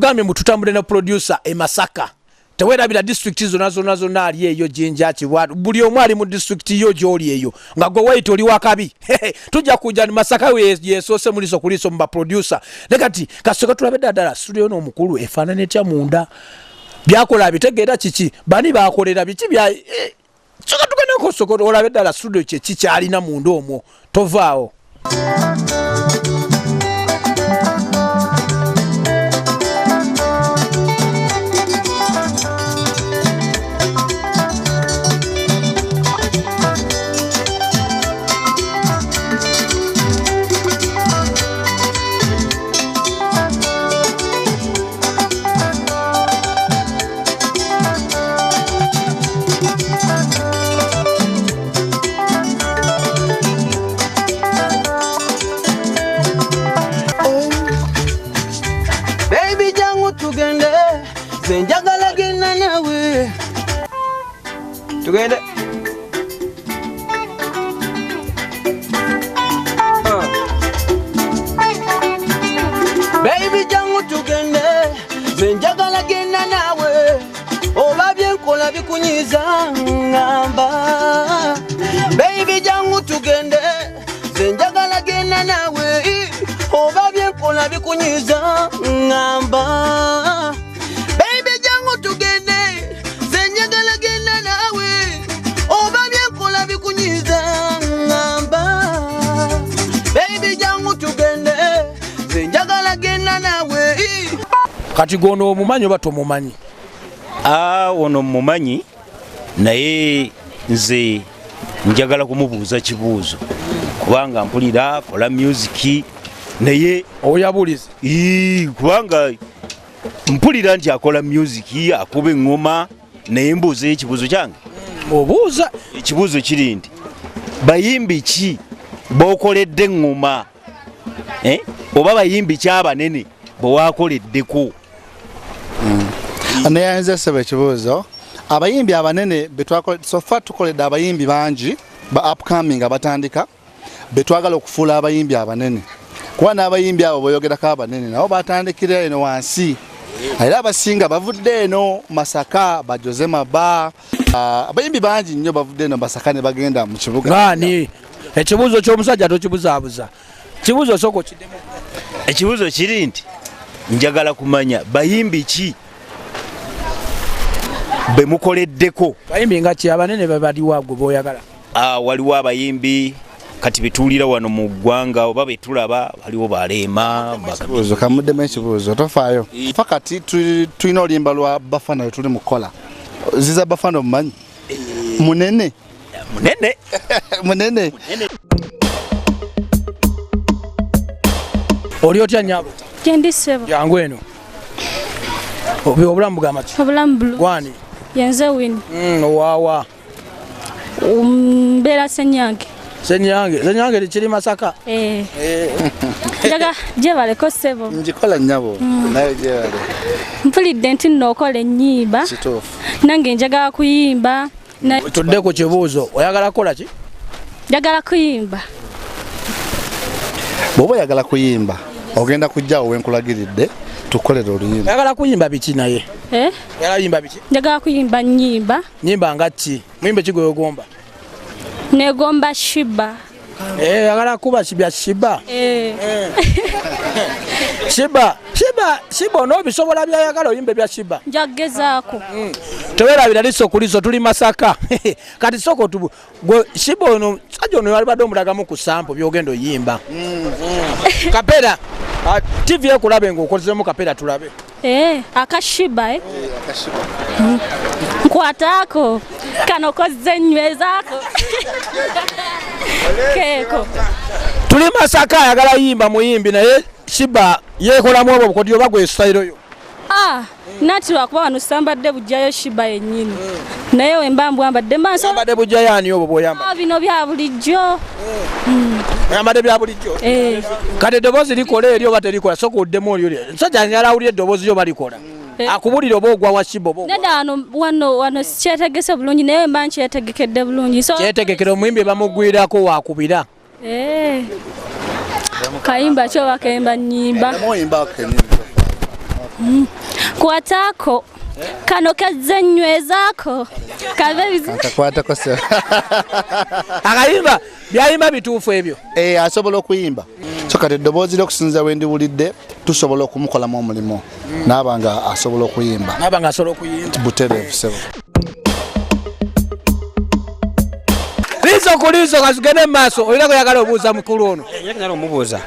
katugambye mututambule na producer e Masaka tewerabira district zonna ali eyo Jinja Kibwatu buli omu ali mu district yo gyoli eyo nga gwe wait oli wakabi tujja kujja ni Masaka yesoose muliso kuliso mba producer nekati kasoka tulabe ddala studio no mukulu efaanana etya munda byakola bitegeera kiki bani bakolera biki bya soka tugenda ko soko olabe ddala studio kye kikyalina munda omwo tovaawo. Njagala genda nawe tugende baby jangu tugende njagala genda nawe oba byenkola bikunyiza ngamba baby jangu tugende njagala genda nawe oba byenkola bikunyiza ngamba kati gono omumanyi oba tomumanyi? Ono mumanyi naye nze njagala kumubuuza kibuuzo kubanga mpulira kola music naye oyabulize kubanga mpulira nti akola music akuba engoma naye mbuuza ekibuuzo kyange obuuza ekibuuzo kiri nti bayimbi ki bokoledde engoma oba bayimbi ki abanene bwewakoleddeko? Nayanze sebe ekibuuzo abayimbi abanene betwakoledde sofa tukoledde abayimbi bangi ba upcoming abatandika betwagala okufuula abayimbi abanene kuba n'abayimbi abo boyogerako abanene nabo batandikira eno wansi era abasinga bavudde eno Masaka ba Jose Maba abayimbi bangi nnyo bavudde eno Masaka ne bagenda mu kibuga. Ngani ekibuuzo ky'omusajja tokibuzaabuza kibuuzo soko kiddemu. Ekibuuzo kiri nti njagala kumanya bayimbi ki bemukoleddeko? Bayimbi nga ki abanene babaliwa gwe boyagala? Waliwo abayimbi kati betuulira wano mu ggwanga oba betulaba waliwo Balema ekibuuzo kamuddemu ekibuuzo tofaayo fakati tulina oluyimba lwa Bafana tuli mukola ziza Bafana omumanyi munene munene oli otya nnyabo? Kendi sebo jangu eno obulamu bugamba ki? Obulamu bulu gwani yenze wini owawa mbera senyange kiri Masaka jaga jebaleko sebo njikola nnyabo naye jebale mpulidde nti nnokola ennyimba nange njagala kuyimba tudde ku kibuuzo oyagala kukola ki? njagala kuyimba. bw'oba oyagala kuyimba ogenda kujjawo wenkulagiridde tukolere oluyimba. Oyagala kuyimba biki naye? Oyagala yimba biki? Njagala kuyimba nyimba nga ki? Muyimbe ki gwegomba? Negomba Shiba. Oyagala kuba kibya Shiba? Shiba no bisobola byayagala oyimbe bya Shiba. Njagezaako. Tewerabira liso kuliso tuli Masaka. Kati soko tubu Shiba ono sajja ono yalibadde omulagamu ku sample byogendo yimba. Kapera TV ekulabe ng'okozemu kapera tulabe. Akashiba akashiba. Nkwataako kano kozze nywezako. Keko. Tuli Masaka ayagala yimba muyimbi naye Shiba yekolamu obwo bukodyo bagwe style yo. Nati wakuba wano sambadde bujjayo Shiba yennyini. Naye wembambu ambadde maaso. Sambadde bujjayo ani obwo boyamba? Bino bya bulijjo. Yambadde bya bulijjo. Kati eddoboozi likola eryo oba terikola soko oddemu olyo. Nsajja nyala awulira eddoboozi lyo balikola. Akubulira oba ogwa wa Shiba oba. Neda wano kyetegese bulungi naye mba nkyetegekedde bulungi. Kyetegekere omuyimbi bamugwirako wakubira. Kayimba kyo bakayimba nnyimba. Kwatako kano kazze nnywezaako kave bizi akakwatako se akayimba byayimba bituufu ebyo asobola okuyimba so kati eddoboozi ly'okusinza we ndiwulidde tusobola okumukolamu omulimu naaba nga asobola okuyimba butereevu sebo liiso kasugende mu maaso olina kuyagala obuuza mukulu ono nyagala omubuuza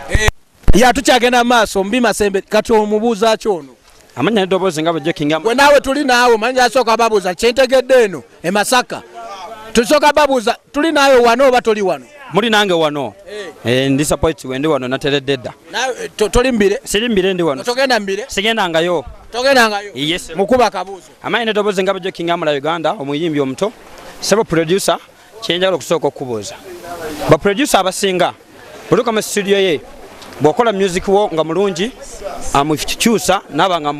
tukyagenda mu maaso mbi masembe kati omubuuza ki ono amanya eddoboozi nga bwejjo kinga gwe naawe tuli naawe manya asooka babuuza kyentegedde eno e Masaka tusooka babuuza tuli naawe wano oba toli wano muli nange wano ndi support wendi wano nateredde dda toli mbire siri mbire ndi wano togenda mbire sigendangayo yes mukuba kabuuzo amanya eddoboozi nga bwejjo kinga mula Uganda omuyimbi omuto sebo producer kyenjagala okusooka okubuuza baproducer abasinga buluka mu studio ye bw'okola music wo nga mulungi amukyusa naaba nga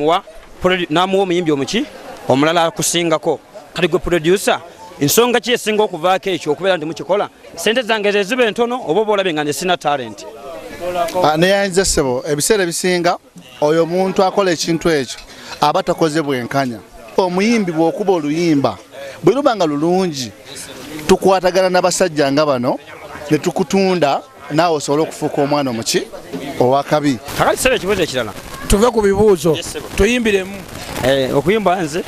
namuwa omuyimbi omuki omulala akusingako kati gwe producer ensonga ki esinga okuvaako ekyo okubeera ndi mukikola sente zange zeziba entono oba oba olabye nga nze sina talent neyanyize ssebo ebiseera ebisinga oyo omuntu akola ekintu ekyo aba takoze bwenkanya omuyimbi bw'okuba oluyimba bwe luba nga lulungi tukwatagana n'abasajja nga bano ne tukutunda naawe osobola okufuuka omwana omuki owakabi kakati sebe ekibuuzo ekirala tuve ku bibuuzo tuyimbiremu okuyimba nze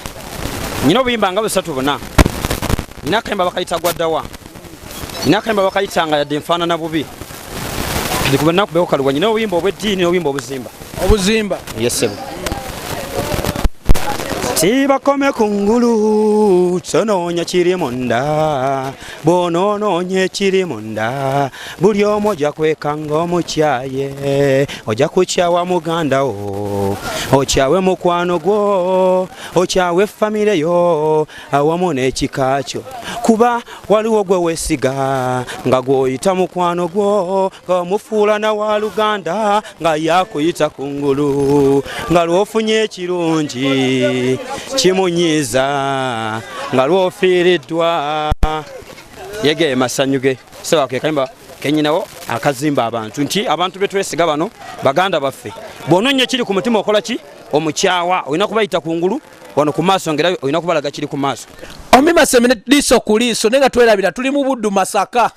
nyina obuyimba nga busatu buna nina akayimba bakayita gwaddawa nina akayimba bakayita nga yadde nfaanana bubi ndikuba nakubeko kaluwa nyina obuyimba obw'eddiini n'obuyimba obuzimba yesebo Sibakome kungulu sonoonya kiri munda bonoonoonye kiri munda buli omu ojja kwekanga omukyaye ojja kukyawa muganda wo okyawe mukwano gwo okyawe famire yo awamu n'ekika kyo kuba waliwo gwe weesiga nga gw'oyita mukwano gwo ng'omufuula na wa Luganda nga yakuyita kungulu nga lw'ofunye ekirungi kimunyiza nga lwofiiriddwa yege masanyuge sewa ke kayimba kenyinawo akazimba abantu nti abantu betwesiga bano baganda baffe bononye kiri ku mutima okola ki omukyawa olina kubayita kungulu wano ku maaso ngera olina kubalaga kiri ku maaso omima semene liiso ku liiso nenga twerabira tuli mu Buddu Masaka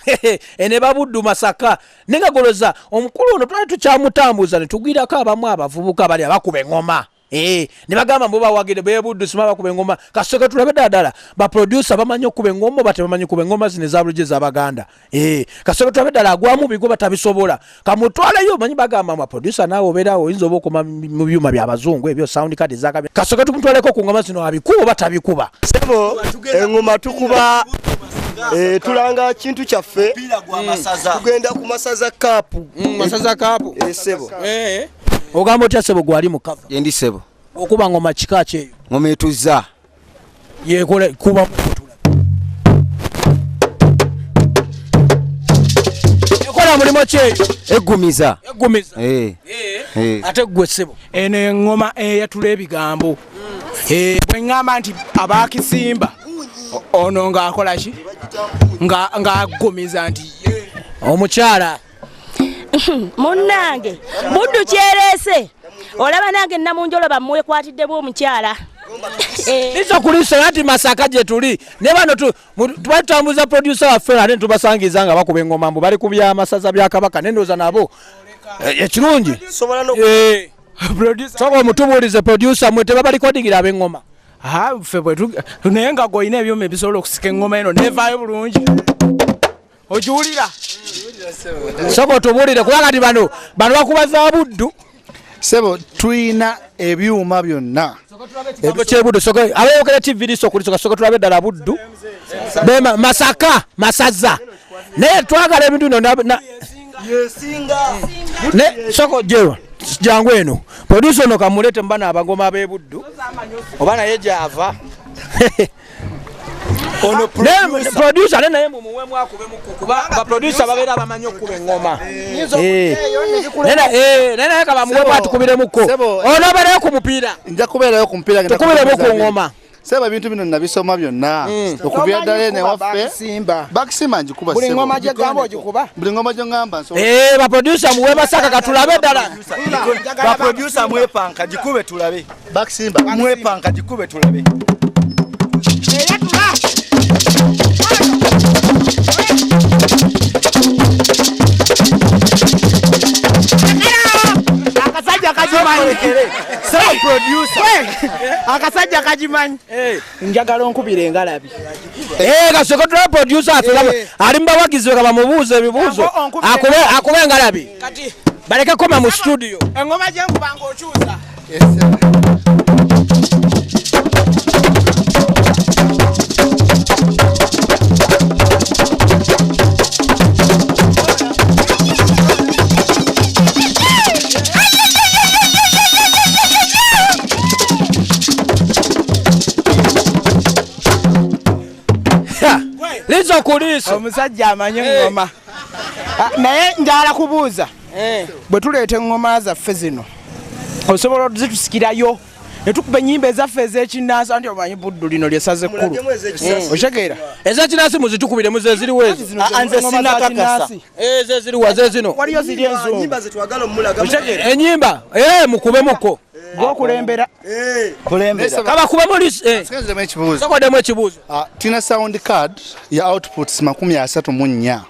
ene babuddu Masaka nenga goloza omukulu ono twali tukyamutambuza ne tugwirako abamu abavubuka bali abakuba engoma ne bagamba mbo bawagire be Buddu sima bakuba engoma kasoka tulabe ddala ba producer bamanyi okuba engoma bate bamanyi kuba engoma zine za buluje za baganda kasoka tulabe ddala agwamu bigo batabisobola kamutwale yo manyi bagamba ma producer nawe obera oyinza obokoma mu byuma bya bazungu ebyo sound card zaka kasoka tumutwaleko ku ngoma zino abikuba batabikuba sebo engoma tukuba tulanga kintu kyaffe tugenda ku masaza kapu sebo ogamba otya sebo gwali mukava yendi sebo okuba ngoma kika kyeyo ngoma etuzza yekole kuba ekola mulimo kyeyo egumiza ate gwe sebo eno engoma eyatula ebigambo bwe ngamba nti abakisimba ono ng'akola ki ng'agumiza nti omukyala munnange Buddu kyerese olaba nange namunjolo bamwekwatiddemu omukyala liso kuliso yati Masaka gye tuli ne bano tubatambuza producer waffe ate tubasangiza nga bakuba engoma mbu bali ku byamasaza bya Kabaka nendoza nabo ekirungi soko omutubuulize producer mwe tebaba recordingira ab'engoma ffe naye nga gwolina ebyuma ebisobola okusika engoma eno nevaayo bulungi ogiwulira soko tubuulire kuba kati bano bakuba za Buddu sebo tuyina ebyuma byonna ebyo kyebuddu soko abayokera TV liso kuliso soko tulabe ddala Buddu Masaka masaza naye twagala ebintu ne soko jewa jangu eno producer no kamulete mbana abagoma abe Buddu oba naye java ono producer naye mumuwe mwakube mukuba ba producer babeera bamanyi okuba engoma nena yaka bamuwe batukubire muko ono bale ku mupiira nja kubeerayo ku mupiira tukubire muko ngoma seba ebintu bino nabisoma byonna okubya ddala ne waffe bakisimba njikuba buli ngoma gye gamba ogikuba buli ngoma gye ngamba ba producer muwe Masaka katulabe ddala ba producer mwepanka gikube tulabe bakisimba mwepanka gikube tulabe akasajja kajimanyi njagala onkubira engalabi kasokotula producer ali mubawagizi bwe bamubuuza ebibuuzo akube engalabi baleke koma mu studio engoma gyenkubanga okyusa lizo kuliso omusajja amanye engoma naye njala kubuuza bwe tuleeta engoma zaffe zino osobola zitusikirayo ne tukuba ennyimba ezaffe ez'ekinnansi anti omanyi buddu lino lyesaze kkulu otegeera ez'ekinnansi muzitukubire muze ziriwo ezo anze sinakakasa ezo ziriwa ze zino waliyo ziri enzungu nyimba zetwagala omulaga ennyimba mukubemukko gwokulembera kabakubemu ekibuuzo ekibuuzo tina sound card ya outputs 34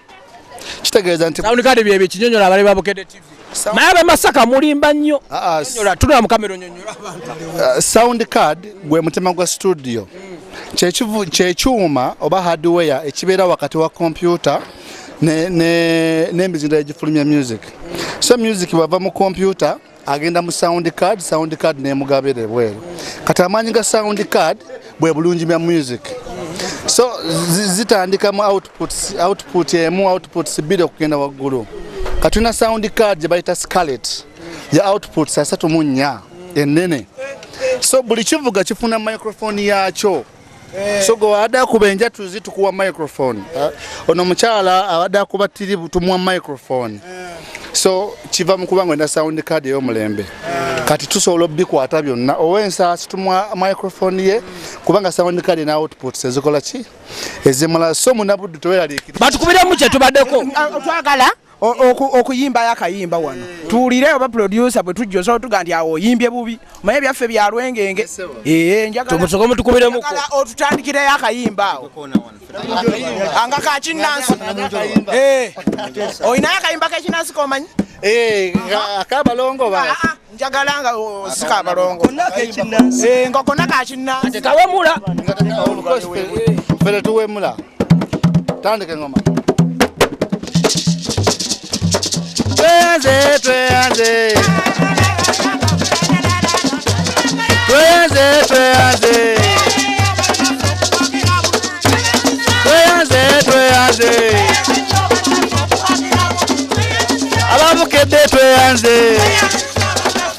kitegeeza nti sound card byebyo kinyonyola abali babukedde TV mayabe Masaka mulimba nnyo tunula mu kamera onyonyola abantu sound card gwe mutema gwa studio kyekyuma oba hardware ekibeera wakati wa computer n'emizinda egifulumya music so music bwava mu computer agenda mu sound card nemugabire bweru kati amaanyi ga sound card bwe bulungi bya music so zitandika mu output emu outputs bbiri okugenda waggulu katuna sound card gye bayita scarlet ya outputs 34 ennene so buli kivuga kifuna microphone yakyo so go ada kubenja tuzitukuwa microphone ono mukyala abada kuba tiri tumuwa microphone so kiva mukubango enda sound card y'omulembe kati tusobola bikwata byonna owensa situmwa microphone ye kubanga sound card na outputs ezikola ki ezimala so munabuddu toyalalikira batukubira mu kye tubaddeko twagala okuyimba yakayimba wano tuwulire oba producer bwe tujja osobola tuga nti awo oyimbye bubi omaye byaffe bya lwengenge tumusoka mutukubiremu otutandikire yakayimba awo anga kakinnansi oyinayo akayimba k'ekinnansi komanyi akabalongo ba njagala nga sikabalongo nga konna kakinnansi kawemula fere tuwemula tandike ngoma Tweanze, tweanze. Tweanze, tweanze. Tweanze, tweanze. Ababukedde tweanze.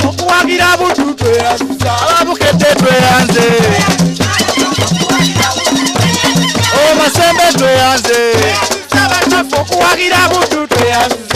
Okuwagira butu tweanze. Ababukedde tweanze. O masembe tweanze. Okuwagira butu tweanze.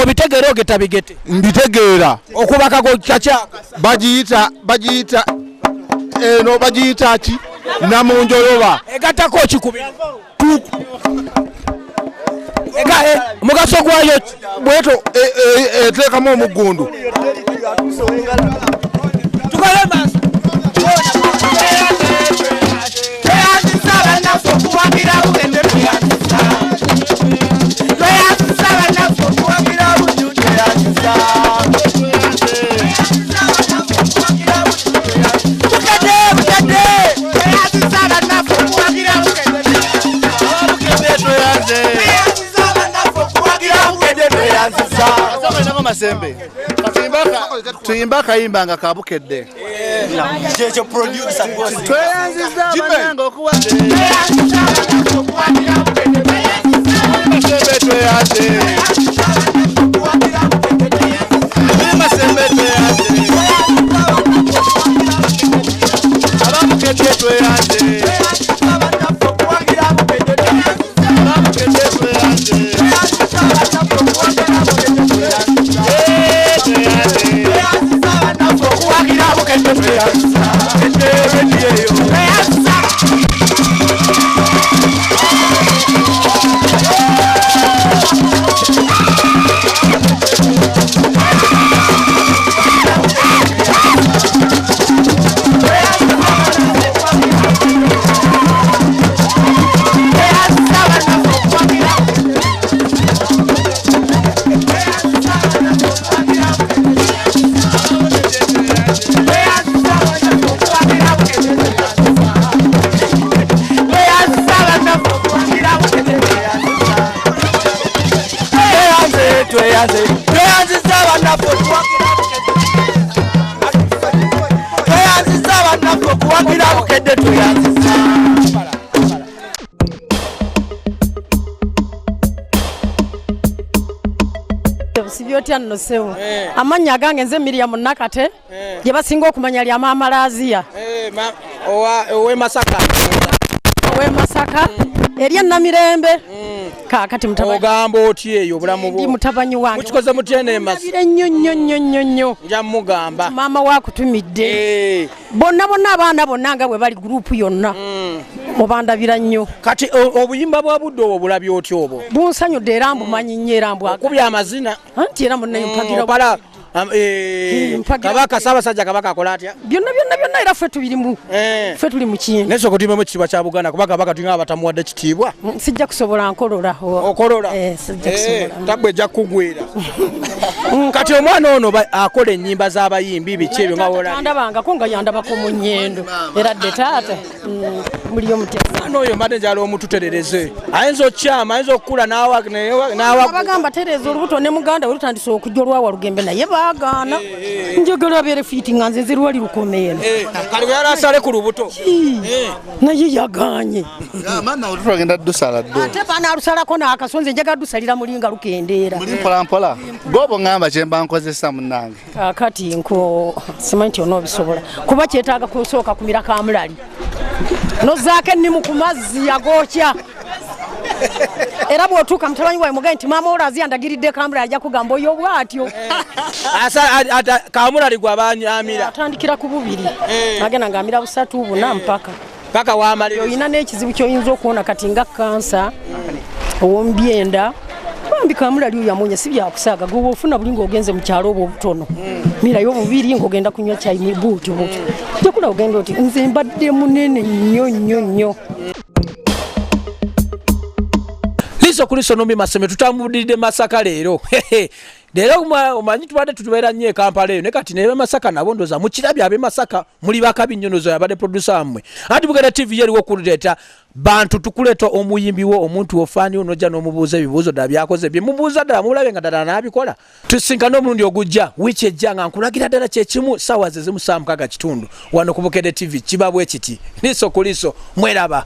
Bitegeera ogeta bigete mbitegeera okubaka ko chacha bagiyita eno bagiyita ki namunjoloba egatako kikubi egahe mugaso gwayo bweto eteekamu omugundu tukole maso tuyimba akayimba nga kabukedde kyekyo producer tweyanziza abananga okuwa Sibyotya nno sewo amanya gange nze Miriam Nakate gye basinga okumanya lya Mama Lazia owe Masaka erya Namirembe kakati mutabani ogamba oti eyo bulamu bwo mutabanyi wange mukikoze mutyene Masaka nnyo nja mugamba mama wakutumidde bonna abaana bonna nga bwe bali group yonna mubandabira nnyo kati obuyimba bwa budde obwo bulabye oti obwo bunsanyudde era mbumanyi nnyo era kubya amazina anti era munayempagira kabaka Ssaabasajja kabaka akola atya byonna era ffe tuli mu kintu naye soko timbemu ekitiibwa kya Buganda kuba kabaka tulina abatamuwadde kitiibwa sijja kusobola okolola tabwe ejja kugwera kati omwana ono akola ennyimba z'abayimbi biki ebyo nga ndabangako nga yandabako mu nnyendo era dde taata muli omutana oyo mbadde njala omututerereze ayinza okyama ayinza okukula n'awabagamba tereza olubuto ne muganda we lutandise okujja olwawa lugembe naye baagaana njagala abeere fiiti nga nze nzirwali lukomeeno kali bwe yali asale ku lubuto naye yaganye agenda dusala ddo ate banaalusalako n'akasonze njagala dusalira mulinga lukendeera muli mpolampola gobo ngamba kyemba nkozesa munnange kakati nko simanyi nti onoobisobola kuba kyetaaga kusooka kumira kamulali nozaako ennimu ku mazzi yagookya era bw'otuuka mutabanyi wawe mugaye nti maama olazi andagiridde kamulali ajja kugamba oyo bw'atyo kamulali gwe abanyamira atandikira ku bubiri agenda ng'amira busatu buna mpaka wamalira oyina n'ekizibu ky'oyinza okuwona kati nga kansa ow'omubyenda bambi kamulali oyo amunya si byakusaaga gwe ofuna buli ng'ogenze mu kyalo obwo obutono mirayo obubiri ng'ogenda kunywa cyayi buuti jjakula ogenda oti nze mbadde munene nnyo liso kuliso nombi Maseme tutambulidde Masaka leero leero omanyi tubadde tutubeera nnyo Kampala eyo ne kati ne Masaka nabo ndoza mukirabye abe Masaka muli bakabi nnyo nozo yabadde producer mmwe anti Buganda TV yeriwo kuleeta bantu tukuleeta omuyimbi wo omuntu ofaani onojja n'omubuuza ebibuuzo ddala byakoze bye mubuuza ddala mulabye nga ddala n'abikola tusinkana omulundi ogujja wiiki ejja nga nkulagira ddala kyekimu ssaawa ze zimu 6 wano ku Bukedde TV kibabwe kiti liso kuliso mweraba